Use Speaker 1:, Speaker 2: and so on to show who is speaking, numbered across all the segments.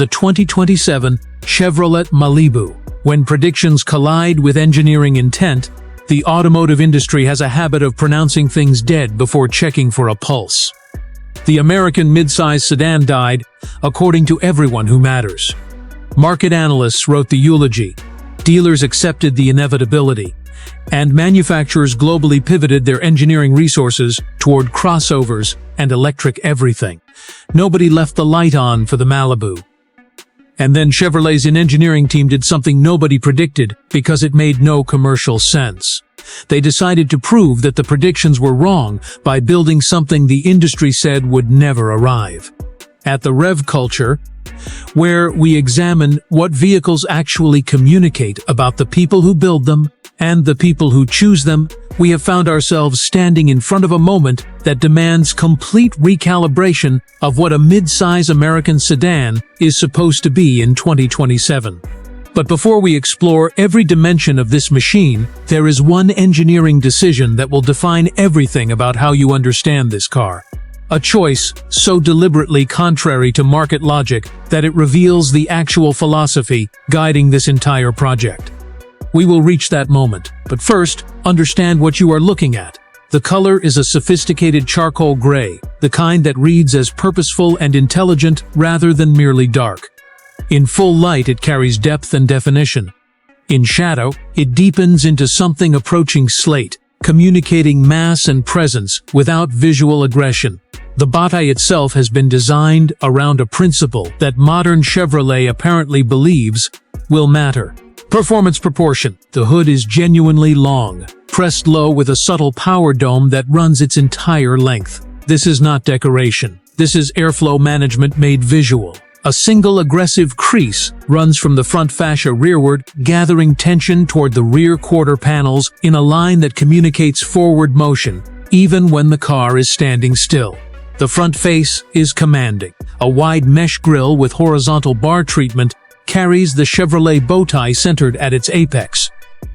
Speaker 1: the 2027 Chevrolet Malibu. When predictions collide with engineering intent, the automotive industry has a habit of pronouncing things dead before checking for a pulse. The American midsize sedan died, according to everyone who matters. Market analysts wrote the eulogy, dealers accepted the inevitability, and manufacturers globally pivoted their engineering resources toward crossovers and electric everything. Nobody left the light on for the Malibu. And then Chevrolet's engineering team did something nobody predicted because it made no commercial sense. They decided to prove that the predictions were wrong by building something the industry said would never arrive. At the Rev Culture, where we examine what vehicles actually communicate about the people who build them and the people who choose them, we have found ourselves standing in front of a moment that demands complete recalibration of what a mid-size American sedan is supposed to be in 2027. But before we explore every dimension of this machine, there is one engineering decision that will define everything about how you understand this car. A choice so deliberately contrary to market logic that it reveals the actual philosophy guiding this entire project. We will reach that moment, but first, understand what you are looking at. The color is a sophisticated charcoal gray, the kind that reads as purposeful and intelligent rather than merely dark. In full light, it carries depth and definition. In shadow, it deepens into something approaching slate, communicating mass and presence without visual aggression. The body itself has been designed around a principle that modern Chevrolet apparently believes will matter. Performance proportion. The hood is genuinely long, pressed low with a subtle power dome that runs its entire length. This is not decoration. This is airflow management made visual. A single aggressive crease runs from the front fascia rearward, gathering tension toward the rear quarter panels in a line that communicates forward motion, even when the car is standing still. The front face is commanding. A wide mesh grille with horizontal bar treatment carries the Chevrolet bowtie centered at its apex.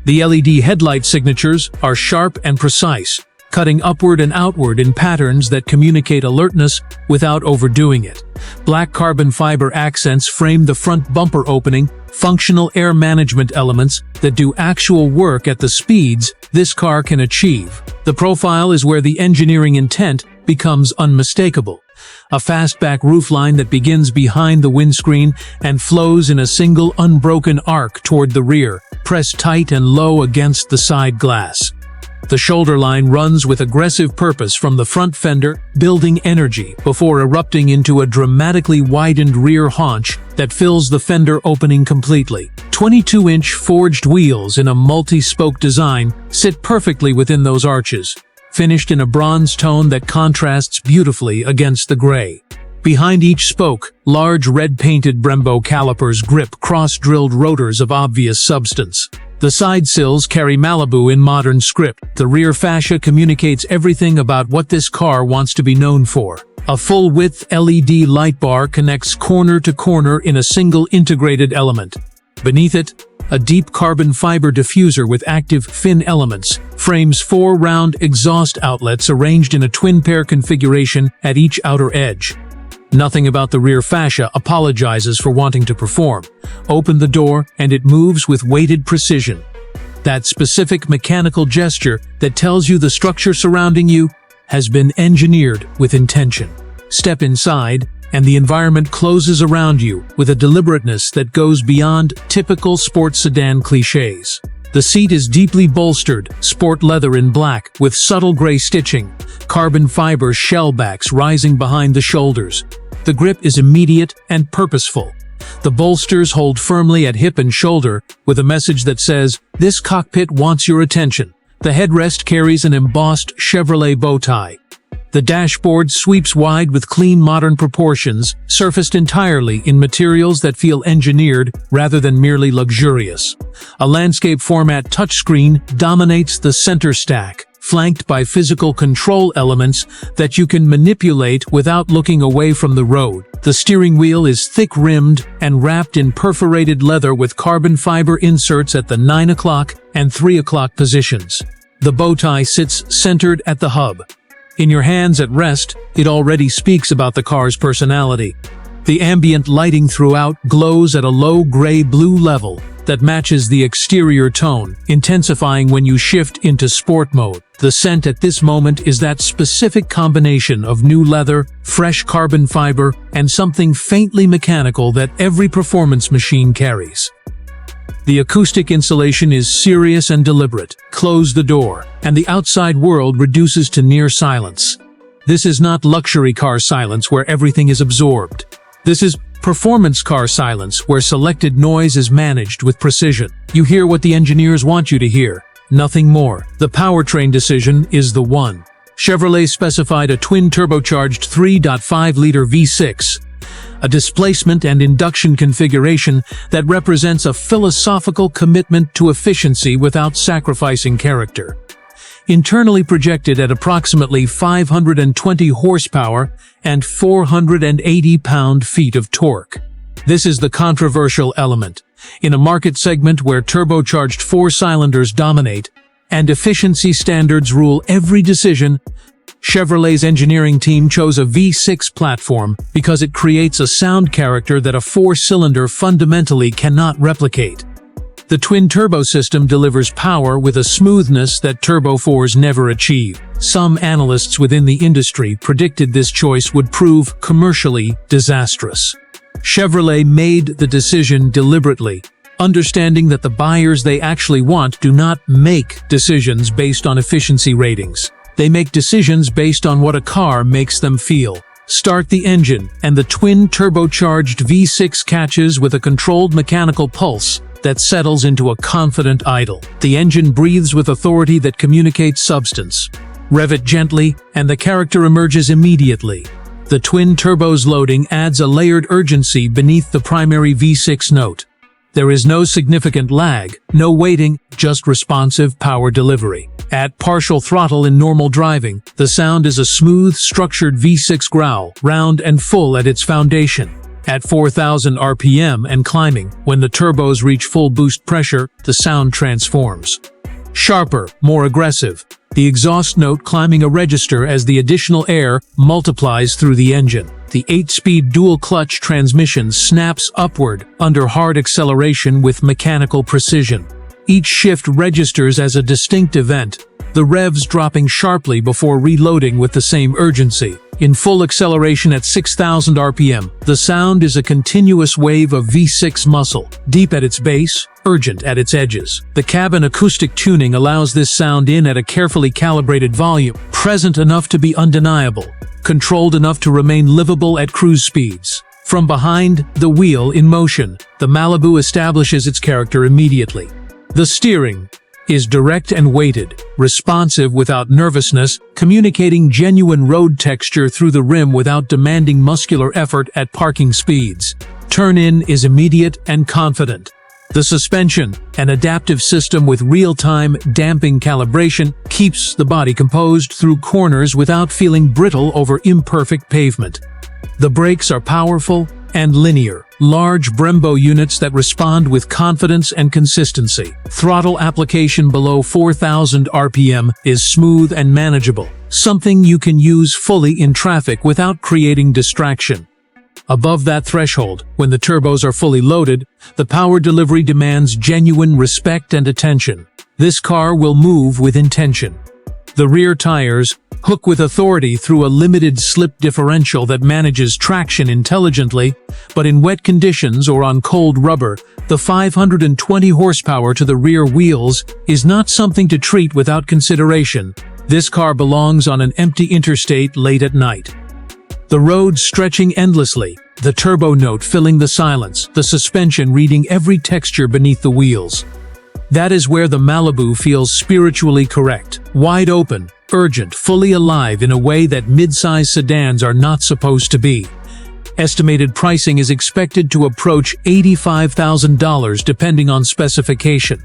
Speaker 1: The LED headlight signatures are sharp and precise, cutting upward and outward in patterns that communicate alertness without overdoing it. Black carbon fiber accents frame the front bumper opening, functional air management elements that do actual work at the speeds this car can achieve. The profile is where the engineering intent becomes unmistakable. A fastback roofline that begins behind the windscreen and flows in a single unbroken arc toward the rear, pressed tight and low against the side glass. The shoulder line runs with aggressive purpose from the front fender, building energy before erupting into a dramatically widened rear haunch that fills the fender opening completely. 22-inch forged wheels in a multi-spoke design sit perfectly within those arches, finished in a bronze tone that contrasts beautifully against the gray. Behind each spoke, large red-painted Brembo calipers grip cross-drilled rotors of obvious substance. The side sills carry Malibu in modern script. The rear fascia communicates everything about what this car wants to be known for. A full-width LED light bar connects corner to corner in a single integrated element. Beneath it, a deep carbon fiber diffuser with active fin elements frames 4 round exhaust outlets arranged in a twin-pair configuration at each outer edge. Nothing about the rear fascia apologizes for wanting to perform. Open the door, and it moves with weighted precision. That specific mechanical gesture that tells you the structure surrounding you has been engineered with intention. Step inside, and the environment closes around you with a deliberateness that goes beyond typical sports sedan cliches. The seat is deeply bolstered, sport leather in black, with subtle gray stitching, carbon fiber shellbacks rising behind the shoulders. The grip is immediate and purposeful. The bolsters hold firmly at hip and shoulder, with a message that says, "This cockpit wants your attention." The headrest carries an embossed Chevrolet bowtie. The dashboard sweeps wide with clean modern proportions, surfaced entirely in materials that feel engineered rather than merely luxurious. A landscape format touchscreen dominates the center stack, flanked by physical control elements that you can manipulate without looking away from the road. The steering wheel is thick-rimmed and wrapped in perforated leather with carbon fiber inserts at the 9 o'clock and 3 o'clock positions. The bowtie sits centered at the hub. In your hands at rest, it already speaks about the car's personality. The ambient lighting throughout glows at a low gray-blue level that matches the exterior tone, intensifying when you shift into sport mode. The scent at this moment is that specific combination of new leather, fresh carbon fiber, and something faintly mechanical that every performance machine carries. The acoustic insulation is serious and deliberate. Close the door, and the outside world reduces to near silence. This is not luxury car silence where everything is absorbed. This is performance car silence where selected noise is managed with precision. You hear what the engineers want you to hear, nothing more. The powertrain decision is the one. Chevrolet specified a twin turbocharged 3.5-liter V6, a displacement and induction configuration that represents a philosophical commitment to efficiency without sacrificing character. Internally projected at approximately 520 horsepower and 480 pound-feet of torque. This is the controversial element. In a market segment where turbocharged four-cylinders dominate and efficiency standards rule every decision, Chevrolet's engineering team chose a V6 platform because it creates a sound character that a four-cylinder fundamentally cannot replicate. The twin-turbo system delivers power with a smoothness that Turbo 4s never achieve. Some analysts within the industry predicted this choice would prove commercially disastrous. Chevrolet made the decision deliberately, understanding that the buyers they actually want do not make decisions based on efficiency ratings. They make decisions based on what a car makes them feel. Start the engine, and the twin-turbocharged V6 catches with a controlled mechanical pulse that settles into a confident idle. The engine breathes with authority that communicates substance. Rev it gently, and the character emerges immediately. The twin-turbo's loading adds a layered urgency beneath the primary V6 note. There is no significant lag, no waiting, just responsive power delivery. At partial throttle in normal driving, the sound is a smooth, structured V6 growl, round and full at its foundation. At 4,000 RPM and climbing, when the turbos reach full boost pressure, the sound transforms. Sharper, more aggressive, the exhaust note climbing a register as the additional air multiplies through the engine. The 8-speed dual-clutch transmission snaps upward under hard acceleration with mechanical precision. Each shift registers as a distinct event, the revs dropping sharply before reloading with the same urgency. In full acceleration at 6,000 RPM, the sound is a continuous wave of V6 muscle, deep at its base, urgent at its edges. The cabin acoustic tuning allows this sound in at a carefully calibrated volume, present enough to be undeniable, controlled enough to remain livable at cruise speeds. From behind, the wheel in motion, the Malibu establishes its character immediately. The steering is direct and weighted, responsive without nervousness, communicating genuine road texture through the rim without demanding muscular effort at parking speeds. Turn-in is immediate and confident. The suspension, an adaptive system with real-time damping calibration, keeps the body composed through corners without feeling brittle over imperfect pavement. The brakes are powerful and linear, large Brembo units that respond with confidence and consistency. Throttle application below 4,000 RPM is smooth and manageable, something you can use fully in traffic without creating distraction. Above that threshold, when the turbos are fully loaded, the power delivery demands genuine respect and attention. This car will move with intention. The rear tires hook with authority through a limited slip differential that manages traction intelligently, but in wet conditions or on cold rubber, the 520 horsepower to the rear wheels is not something to treat without consideration. This car belongs on an empty interstate late at night. The road stretching endlessly, the turbo note filling the silence, the suspension reading every texture beneath the wheels. That is where the Malibu feels spiritually correct, wide open, urgent, fully alive in a way that midsize sedans are not supposed to be. Estimated pricing is expected to approach $85,000 depending on specification.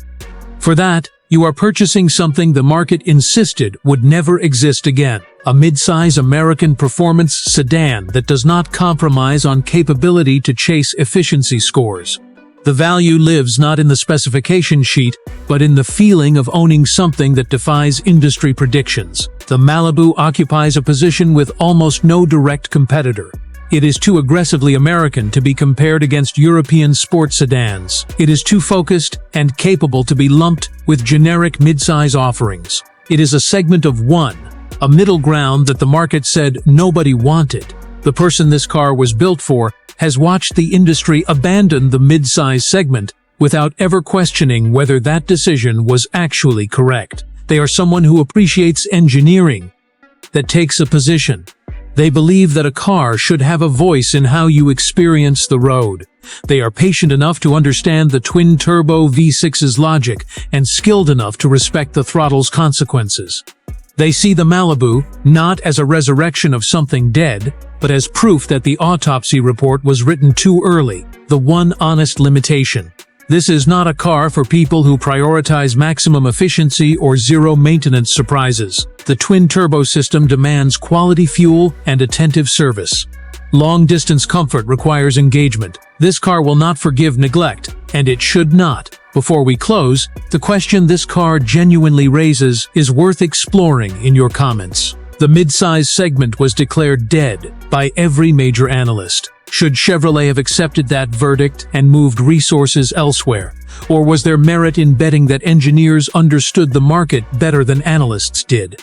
Speaker 1: For that, you are purchasing something the market insisted would never exist again. A midsize American performance sedan that does not compromise on capability to chase efficiency scores. The value lives not in the specification sheet, but in the feeling of owning something that defies industry predictions. The Malibu occupies a position with almost no direct competitor. It is too aggressively American to be compared against European sports sedans. It is too focused and capable to be lumped with generic midsize offerings. It is a segment of one, a middle ground that the market said nobody wanted. The person this car was built for has watched the industry abandon the midsize segment without ever questioning whether that decision was actually correct. They are someone who appreciates engineering, that takes a position. They believe that a car should have a voice in how you experience the road. They are patient enough to understand the twin-turbo V6's logic and skilled enough to respect the throttle's consequences. They see the Malibu not as a resurrection of something dead, but as proof that the autopsy report was written too early, the one honest limitation. This is not a car for people who prioritize maximum efficiency or zero-maintenance surprises. The twin-turbo system demands quality fuel and attentive service. Long-distance comfort requires engagement. This car will not forgive neglect, and it should not. Before we close, the question this car genuinely raises is worth exploring in your comments. The midsize segment was declared dead by every major analyst. Should Chevrolet have accepted that verdict and moved resources elsewhere? Or was there merit in betting that engineers understood the market better than analysts did?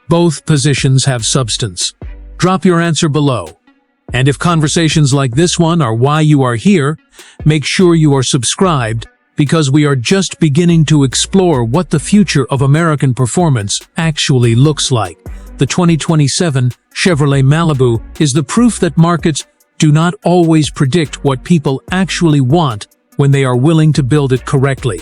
Speaker 1: Both positions have substance. Drop your answer below. And if conversations like this one are why you are here, make sure you are subscribed, because we are just beginning to explore what the future of American performance actually looks like. The 2027 Chevrolet Malibu is the proof that markets do not always predict what people actually want when they are willing to build it correctly.